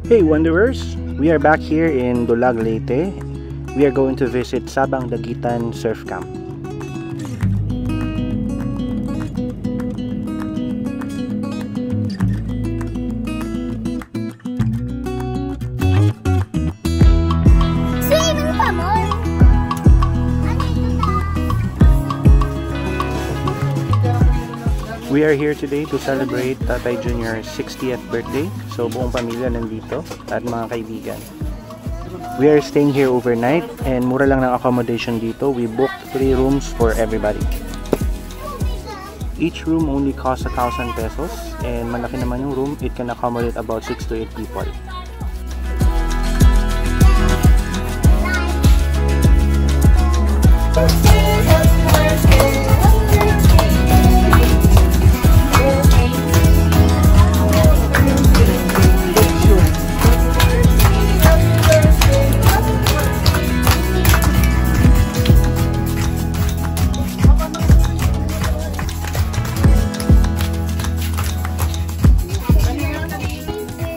Hey Wanderers! We are back here in Dulag, Leyte. We are going to visit Sabang Dagitan Surf Camp. We are here today to celebrate Tatay Junior's 60th birthday. So buong pamilya nandito at mga kaibigan. We are staying here overnight and mura lang ng accommodation dito. We booked 3 rooms for everybody. Each room only costs 1,000 pesos and malaki naman yung room. It can accommodate about 6 to 8 people.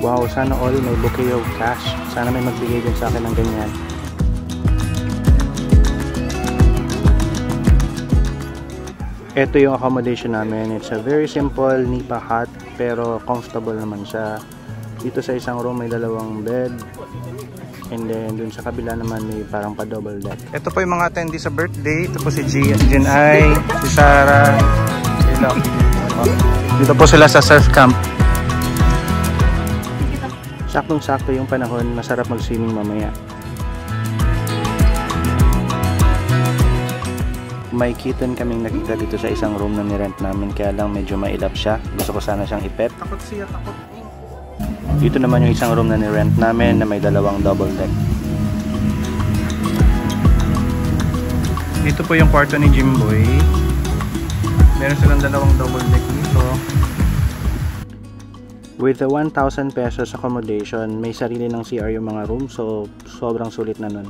Wow, sana all may bouquet of cash. Sana may magbigay din sa akin ng ganyan. Ito yung accommodation namin. It's a very simple nipa hut pero comfortable naman siya. Dito sa isang room may 2 bed. And then dun sa kabila naman may parang pa double deck. Ito po yung mga attendees sa birthday. Ito po si Jinay, si Sarah, si Locke. Dito po sila sa surf camp. Saktong-sakto yung panahon, masarap mag-swimming mamaya. May kitten kaming nakita dito sa isang room na nirent namin, kaya lang medyo mailap siya. Gusto ko sana siyang ipet. Takot siya, takot. Dito naman yung isang room na nirent namin na may 2 double deck. Dito po yung kwarto ni Jimboy. Meron silang 2 double deck dito. With the 1,000 pesos accommodation, may sarili ng CR yung mga room, so sobrang sulit na nun.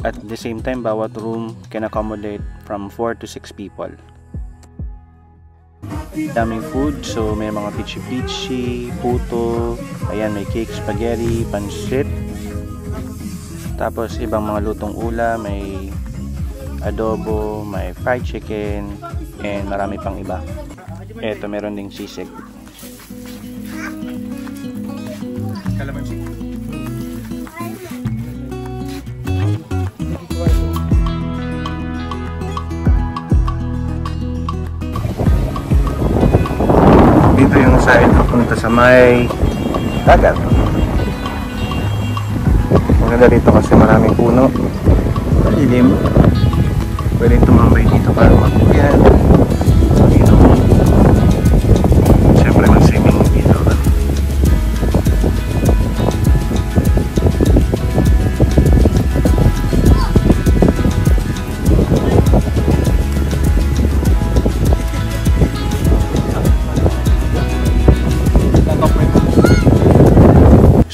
At the same time, bawat room can accommodate from 4 to 6 people. Daming food, so may mga pichi-pichi, puto, ayan, may cake, spaghetti, pancit. Tapos ibang mga lutong ulam, may adobo, may fried chicken, and marami pang iba. Eto, meron ding sisig. Calamansi. Dito yung side papunta sa may dagat. Maganda dito kasi maraming puno. Malilim. Pwede tumambay dito para magpuyan. Dito. Siyempre mag-swimming dito.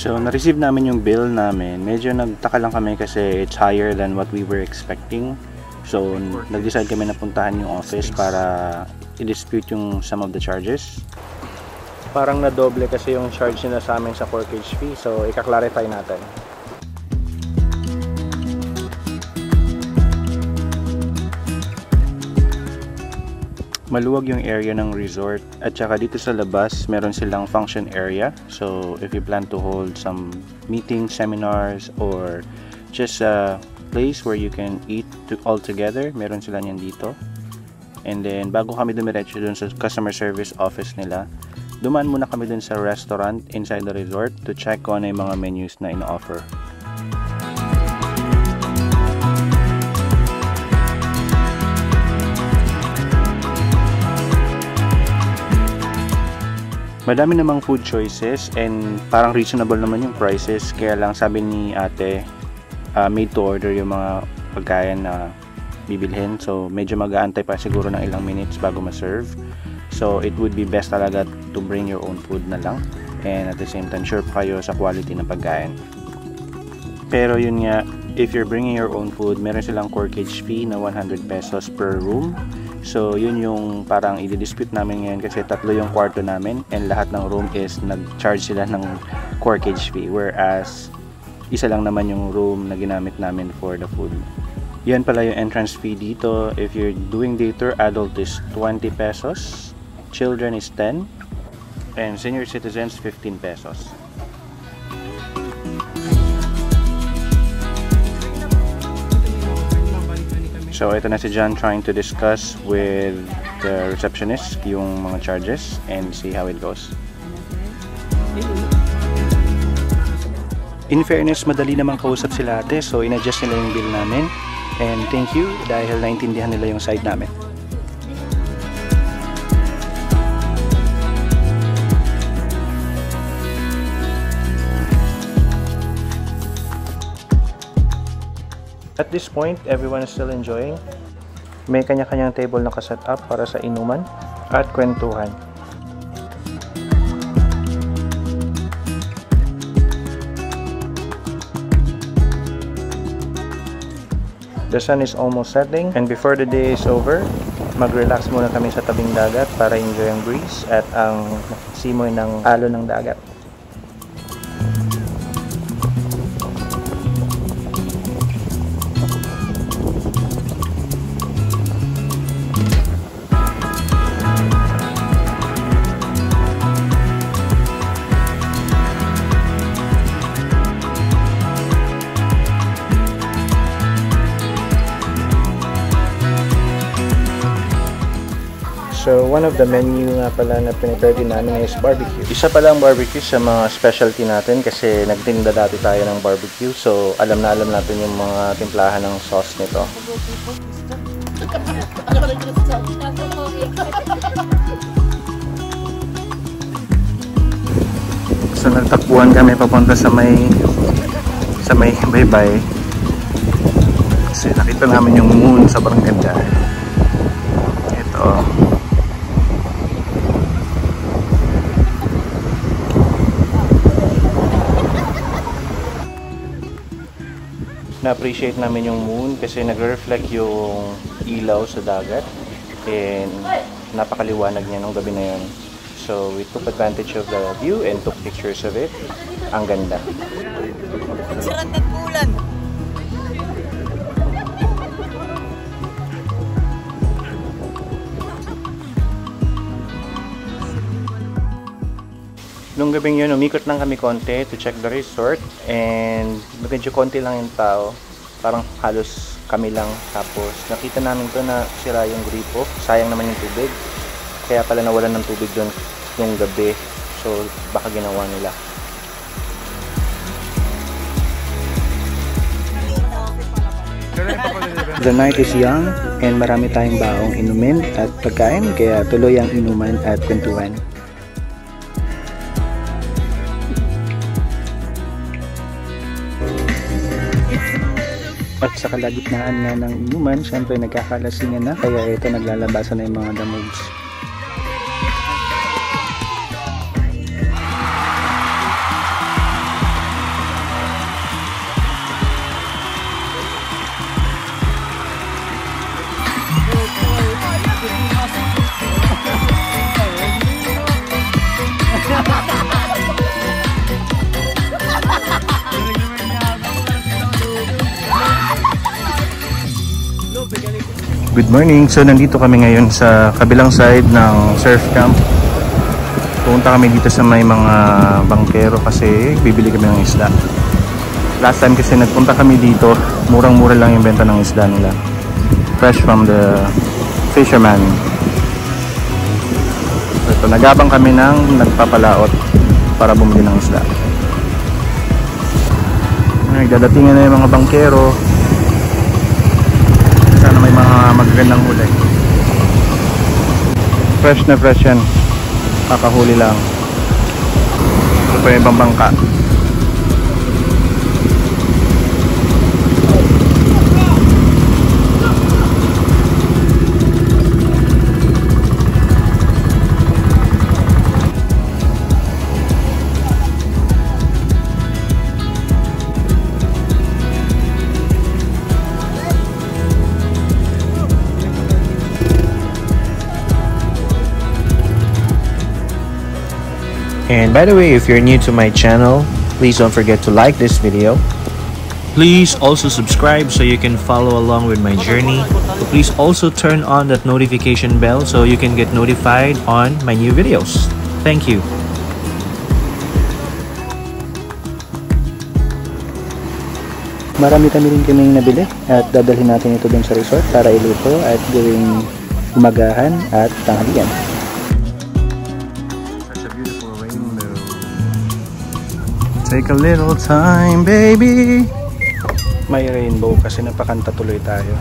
So, na-receive namin yung bill namin. Medyo nagtaka lang kami kasi it's higher than what we were expecting. So, nag-decide kami na puntahan yung office para i-dispute yung some of the charges. Parang na-doble kasi yung charge nila sa amin sa corkage fee. So, ika-clarify natin. Maluwag yung area ng resort at saka dito sa labas meron silang function area, so if you plan to hold some meetings, seminars, or just a place where you can eat all together, meron sila niyan dito. And then bago kami dumiretso dun sa customer service office nila, dumaan muna kami dun sa restaurant inside the resort to check kung ano yung mga menus na ino-offer. Madami namang food choices and parang reasonable naman yung prices, kaya lang sabi ni ate made to order yung mga pagkain na bibilhin, so medyo mag-aantay pa siguro ng ilang minutes bago ma-serve. So it would be best talaga to bring your own food na lang and at the same time sure pa kayo sa quality ng pagkain. Pero yun nga, if you're bringing your own food, meron silang corkage fee na 100 pesos per room. So yun yung parang i-dispute namin ngayon kasi 3 yung kwarto namin and lahat ng room is nag-charge sila ng corkage fee, whereas isa lang naman yung room na ginamit namin for the food. Yan pala yung entrance fee dito. If you're doing day tour, adult is 20 pesos, children is 10, and senior citizens 15 pesos. So ito na si John trying to discuss with the receptionist yung mga charges and see how it goes. In fairness, madali namang kausap sila ate, so in-adjust nila yung bill namin. And thank you dahil naintindihan nila yung side namin. At this point, everyone is still enjoying. May kanya-kanyang table na kaset up para sa inuman at kwentuhan. The sun is almost setting and before the day is over, mag-relax muna kami sa tabing dagat para enjoy ang breeze at ang simoy ng alon ng dagat. So, one of the menu nga pala na pinipwede namin is barbecue. Isa pala ang barbecue sa mga specialty natin kasi nagtinda dati tayo ng barbecue. So, alam natin yung mga timplahan ng sauce nito. So, nagtakbuhan kami papunta sa may baybay. Kasi nakita namin yung moon sa barangay. Ito. Na-appreciate namin yung moon kasi nagre-reflect yung ilaw sa dagat and napakaliwanag niya nung gabi na yun. So we took advantage of the view and took pictures of it. Ang ganda. Sirat at ulan. Nung gabing yun, umikot lang kami konti to check the resort and medyo konti lang yung tao, parang halos kami lang. Tapos nakita namin to na sira yung gripo, sayang naman yung tubig, kaya pala nawalan ng tubig doon nung gabi, so baka ginawa nila. The night is young and marami tayong baong inumin at pagkain, kaya tuloy ang inuman at kwentuhan. At sa kalagitnaan nga ng inuman, syempre nagkakalasingan na, kaya ito naglalabasan na yung mga damugs. Good morning! So nandito kami ngayon sa kabilang side ng surf camp. Pumunta kami dito sa may mga bangkero kasi bibili kami ng isda. Last time kasi nagpunta kami dito, murang-mura lang yung benta ng isda nila. Fresh from the fisherman. Ito, nagabang kami ng nagpapalaot para bumili ng isda. Nagdadatingan na yung mga bangkero. Sana may mga magagandang huli. Fresh na fresh yan. Kakahuli lang. Ito pa yung ibang bangka. And by the way, if you're new to my channel, please don't forget to like this video. Please also subscribe so you can follow along with my journey. Please also turn on that notification bell so you can get notified on my new videos. Thank you. Marami kami rin kaming nabili at dadalhin natin ito dun sa resort para iluto at gawing umagahan at tanghalian. Such a beautiful rainbow. Take a little time, baby. May rainbow kasi napakanta tuloy tayo.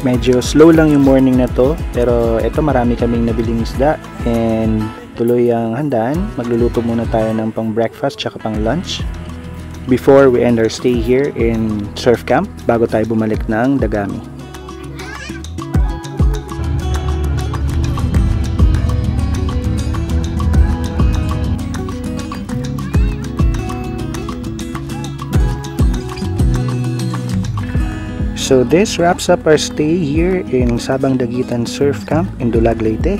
Medyo slow lang yung morning na to, pero ito marami kaming nabiling isda and tuloy ang handaan. Magluluto muna tayo ng pang breakfast tsaka pang lunch before we end our stay here in surf camp bago tayo bumalik ng Dagami. So this wraps up our stay here in Sabang Dagitan Surf Camp in Dulag, Leyte.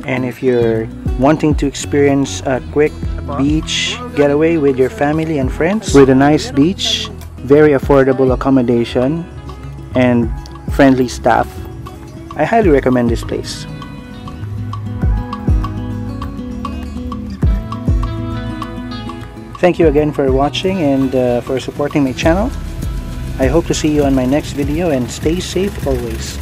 And if you're wanting to experience a quick beach getaway with your family and friends with a nice beach, very affordable accommodation, and friendly staff, I highly recommend this place. Thank you again for watching and for supporting my channel. I hope to see you on my next video and stay safe always.